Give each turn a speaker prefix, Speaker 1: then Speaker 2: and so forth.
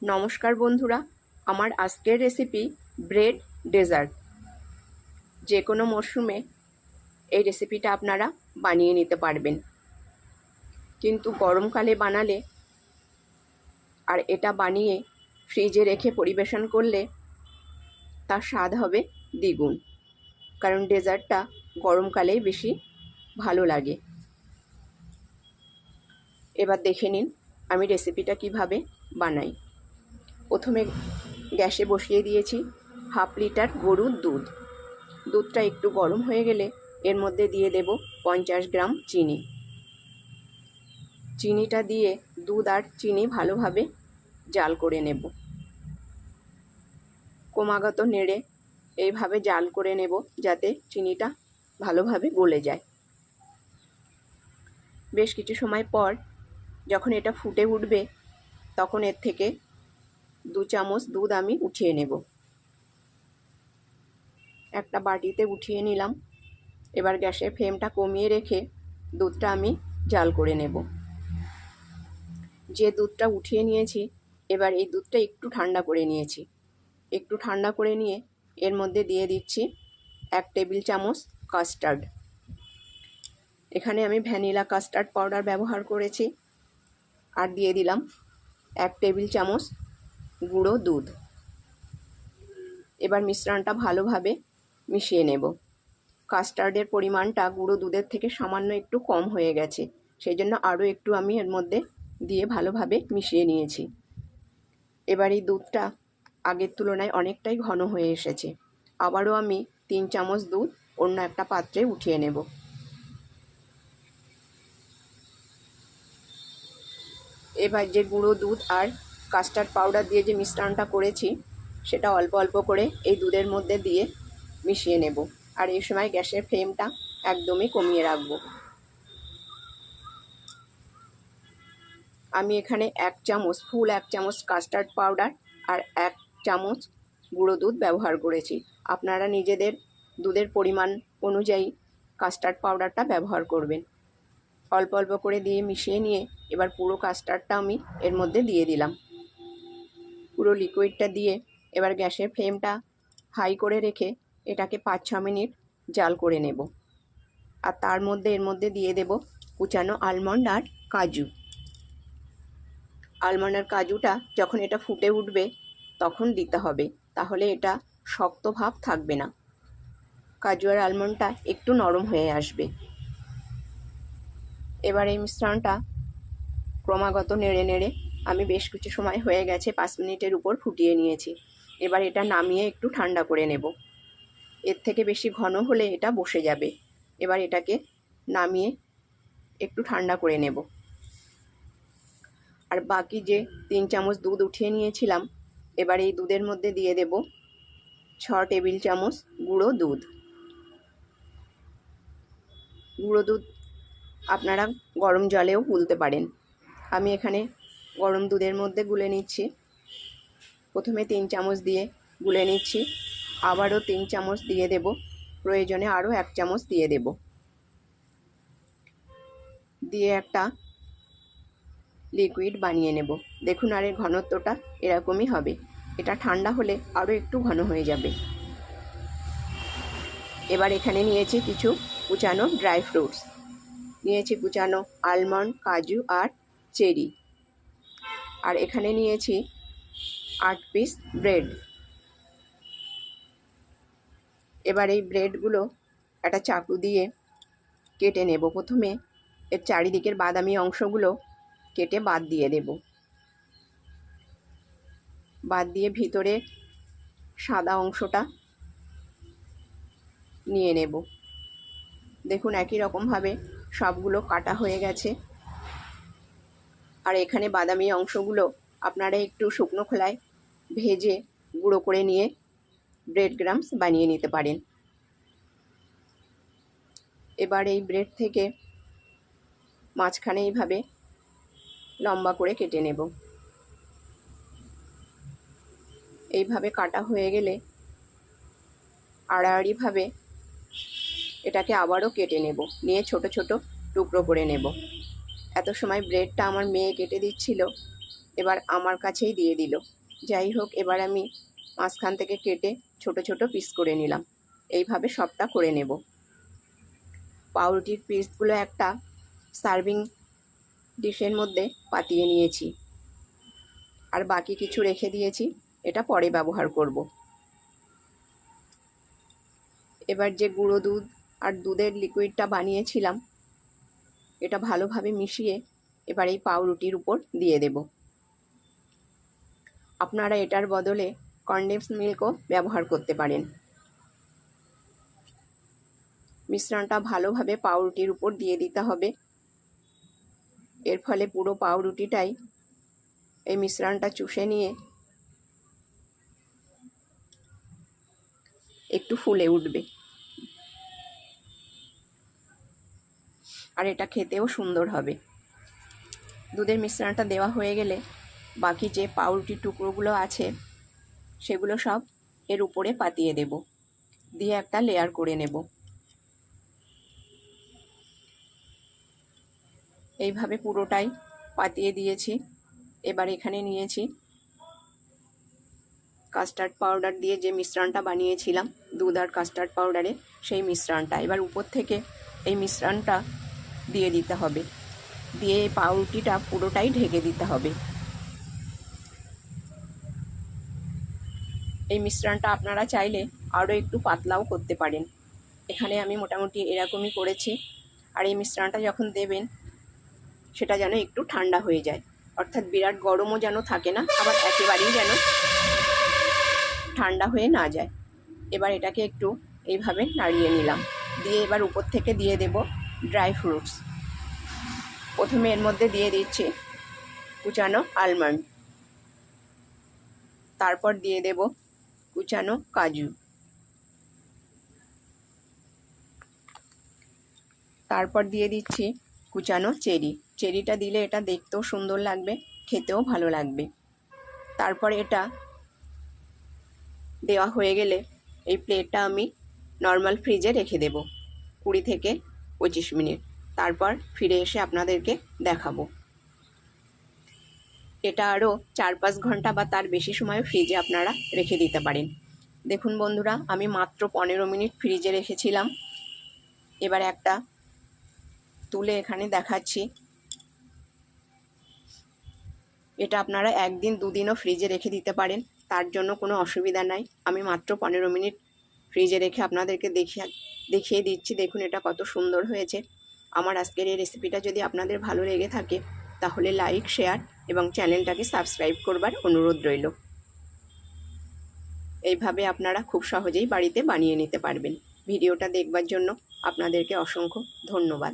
Speaker 1: নমস্কার বন্ধুরা, আমার আজকের রেসিপি ব্রেড ডেজার্ট। যে কোনো মরশুমে এই রেসিপিটা আপনারা বানিয়ে নিতে পারবেন, কিন্তু গরমকালে বানালে আর এটা বানিয়ে ফ্রিজে রেখে পরিবেশন করলে তার স্বাদ হবে দ্বিগুণ, কারণ ডেজার্টটা গরমকালেই বেশি ভালো লাগে। এবার দেখে নিন আমি রেসিপিটা কিভাবে বানাই। প্রথমে গ্যাসে বসিয়ে দিয়েছি হাফ লিটার গরুর দুধ। দুধটা একটু গরম হয়ে গেলে এর মধ্যে দিয়ে দেব 50 গ্রাম চিনি। চিনিটা দিয়ে দুধ আর চিনি ভালোভাবে জাল করে নেব। ক্রমাগত নেড়ে এইভাবে জাল করে নেব যাতে চিনিটা ভালোভাবে গলে যায়। বেশ কিছু সময় পর যখন এটা ফুটে উঠবে তখন এর থেকে 2 চামচ দুধ আমি উঠিয়ে নেব। একটা বাটিতে উঠিয়ে নিলাম। এবার গ্যাসের ফ্লেমটা কমিয়ে রেখে দুধটা আমি জাল করে নেব। যে দুধটা উঠিয়ে নিয়েছি এবার এই দুধটা একটু ঠান্ডা করে নিয়েছি। একটু ঠান্ডা করে নিয়ে এর মধ্যে দিয়ে দিচ্ছি 1 টেবিল চামচ কাস্টার্ড। এখানে আমি ভ্যানিলা কাস্টার্ড পাউডার ব্যবহার করেছি। আর দিয়ে দিলাম 1 টেবিল চামচ গুঁড়ো দুধ। এবার মিশ্রণটা ভালোভাবে মিশিয়ে নেব। কাস্টার্ডের পরিমাণটা গুঁড়ো দুধের থেকে সামান্য একটু কম হয়ে গেছে, সেই জন্য আরও একটু আমি এর মধ্যে দিয়ে ভালোভাবে মিশিয়ে নিয়েছি। এবার এই দুধটা আগের তুলনায় অনেকটাই ঘন হয়ে এসেছে। আবারও আমি 3 চামচ দুধ অন্য একটা পাত্রে উঠিয়ে নেব। এবার যে গুঁড়ো দুধ আর কাস্টার্ড পাউডার দিয়ে যে মিশ্রণটা করেছি সেটা অল্প অল্প করে এই দুধের মধ্যে দিয়ে মিশিয়ে নেব। আর এই সময় গ্যাসের ফ্লেমটা একদমই কমিয়ে রাখব। আমি এখানে 1 চামচ কাস্টার্ড পাউডার আর 1 চামচ গুঁড়ো দুধ ব্যবহার করেছি। আপনারা নিজেদের দুধের পরিমাণ অনুযায়ী কাস্টার্ড পাউডারটা ব্যবহার করবেন। অল্প অল্প করে দিয়ে মিশিয়ে নিয়ে এবার পুরো কাস্টার্ডটা আমি এর মধ্যে দিয়ে দিলাম। পুরো লিকুইডটা দিয়ে এবার গ্যাসের ফ্লেমটা হাই করে রেখে এটাকে 5-6 মিনিট জাল করে নেব। আর তার মধ্যে এর মধ্যে দিয়ে দেব কুচানো আলমন্ড আর কাজু। আলমন্ড আর কাজুটা যখন এটা ফুটে উঠবে তখন দিতে হবে, তাহলে এটা শক্ত ভাব থাকবে না। কাজু আর আলমন্ডটা একটু নরম হয়ে আসবে। এবার এই মিশ্রণটা ক্রমাগত নেড়ে নেড়ে আমি বেশ কিছু সময় হয়ে গেছে 5 মিনিটের উপর ফুটিয়ে নিয়েছি। এবার এটা নামিয়ে একটু ঠান্ডা করে নেব। এর থেকে বেশি ঘন হলে এটা বসে যাবে। এবার এটাকে নামিয়ে একটু ঠান্ডা করে নেব। আর বাকি যে 3 চামচ দুধ উঠিয়ে নিয়েছিলাম এবার এই দুধের মধ্যে দিয়ে দেব 6 টেবিল চামচ গুঁড়ো দুধ। গুঁড়ো দুধ আপনারা গরম জলেও গুলতে পারেন। আমি এখানে গরম দুধের মধ্যে গুলে নিচ্ছি। প্রথমে 3 চামচ দিয়ে গুলে নিচ্ছি, আবারও 3 চামচ দিয়ে দেব, প্রয়োজনে আরও 1 চামচ দিয়ে দেব। দিয়ে একটা লিকুইড বানিয়ে নেব। দেখুন আর এর ঘনত্বটা এরকমই হবে। এটা ঠান্ডা হলে আরও একটু ঘন হয়ে যাবে। এবার এখানে নিয়েছি কিছু কুচানো ড্রাই ফ্রুটস। নিয়েছি কুচানো আলমন্ড, কাজু আর চেরি। আর এখানে নিয়েছি 8 পিস ব্রেড। এবার এই ব্রেডগুলো একটা চাকু দিয়ে কেটে নেব। প্রথমে এর চারিদিকের বাদামি অংশগুলো কেটে বাদ দিয়ে দেব। বাদ দিয়ে ভিতরে সাদা অংশটা নিয়ে নেব। দেখুন একই রকমভাবে সবগুলো কাটা হয়ে গেছে। আর এখানে বাদামি অংশগুলো আপনারা একটু শুকনো খোলায় ভেজে গুঁড়ো করে নিয়ে ব্রেড ক্রাম্বস বানিয়ে নিতে পারেন। এবার এই ব্রেড থেকে মাঝখানে এইভাবে লম্বা করে কেটে নেব। এইভাবে কাটা হয়ে গেলে আড়াআড়িভাবে এটাকে আবারও কেটে নেব, নিয়ে ছোট ছোট টুকরো করে নেব। এত সময় ব্রেডটা আমার মেয়ে কেটে দিচ্ছিল, এবার আমার কাছেই দিয়ে দিল। যাই হোক, এবার আমি মাঝখান থেকে কেটে ছোট ছোট পিস করে নিলাম। এইভাবে সবটা করে নেব। পাউরুটির পিসগুলো একটা সার্ভিং ডিশের মধ্যে পাতিয়ে নিয়েছি, আর বাকি কিছু রেখে দিয়েছি, এটা পরে ব্যবহার করব। এবার যে গুঁড়ো দুধ আর দুধের লিকুইডটা বানিয়েছিলাম, এটা ভালোভাবে মিশিয়ে এবার এই পাউরুটির উপর দিয়ে দেব। আপনারা এটার বদলে কনডেন্স মিল্কও ব্যবহার করতে পারেন। মিশ্রণটা ভালোভাবে পাউরুটির উপর দিয়ে দিতে হবে। এর ফলে পুরো পাউরুটিটাই এই মিশ্রণটা চুষে নিয়ে একটু ফুলে উঠবে, আর এটা খেতেও সুন্দর হবে। দুধের মিশ্রণটা দেওয়া হয়ে গেলে বাকি যে পাউরুটির টুকরোগুলো আছে সেগুলো সব এর উপরে পাতিয়ে দেব, দিয়ে একটা লেয়ার করে নেব। এইভাবে পুরোটাই পাতিয়ে দিয়েছি। এবার এখানে নিয়েছি কাস্টার্ড পাউডার দিয়ে যে মিশ্রণটা বানিয়েছিলাম দুধ আর কাস্টার্ড পাউডারে, সেই মিশ্রণটা এবার উপর থেকে এই মিশ্রণটা দিয়ে দিতে হবে, দিয়ে পাউরুটিটা পুরোটাই ঢেকে দিতে হবে। এই মিশ্রণটা আপনারা চাইলে আরও একটু পাতলাও করতে পারেন। এখানে আমি মোটামুটি এরকমই করেছি। আর এই মিশ্রণটা যখন দেবেন সেটা যেন একটু ঠান্ডা হয়ে যায়, অর্থাৎ বিরাট গরমও যেন থাকে না, আবার একেবারেই যেন ঠান্ডা হয়ে না যায়। এবার এটাকে একটু এইভাবে নাড়িয়ে নিলাম, দিয়ে এবার উপর থেকে দিয়ে দেব ড্রাই ফ্রুটস। প্রথমে এর মধ্যে দিয়ে দিচ্ছি কুচানো আলমন্ড, তারপর দিয়ে দেব কুচানো কাজু, তারপর দিয়ে দিচ্ছি কুচানো চেরি। চেরিটা দিলে এটা দেখতেও সুন্দর লাগবে, খেতেও ভালো লাগবে। তারপর এটা দেওয়া হয়ে গেলে এই প্লেটটা আমি নর্মাল ফ্রিজে রেখে দেব 20 থেকে 25 মিনিট। তারপর ফিরে এসে আপনাদেরকে দেখাবো। এটা আরও 4-5 ঘন্টা বা তার বেশি সময় ফ্রিজে আপনারা রেখে দিতে পারেন। দেখুন বন্ধুরা, আমি মাত্র 15 মিনিট ফ্রিজে রেখেছিলাম। এবার একটা তুলে এখানে দেখাচ্ছি। এটা আপনারা 1 দিন 2 দিনও ফ্রিজে রেখে দিতে পারেন, তার জন্য কোনো অসুবিধা নাই। আমি মাত্র 15 মিনিট ফ্রিজে রেখে আপনাদেরকে দেখিয়ে দিচ্ছি। দেখুন এটা কত সুন্দর হয়েছে। আমার আজকের এই রেসিপিটা যদি আপনাদের ভালো লেগে থাকে তাহলে লাইক, শেয়ার এবং চ্যানেলটাকে সাবস্ক্রাইব করবার অনুরোধ রইল। এইভাবে আপনারা খুব সহজেই বাড়িতে বানিয়ে নিতে পারবেন। ভিডিওটা দেখবার জন্য আপনাদেরকে অসংখ্য ধন্যবাদ।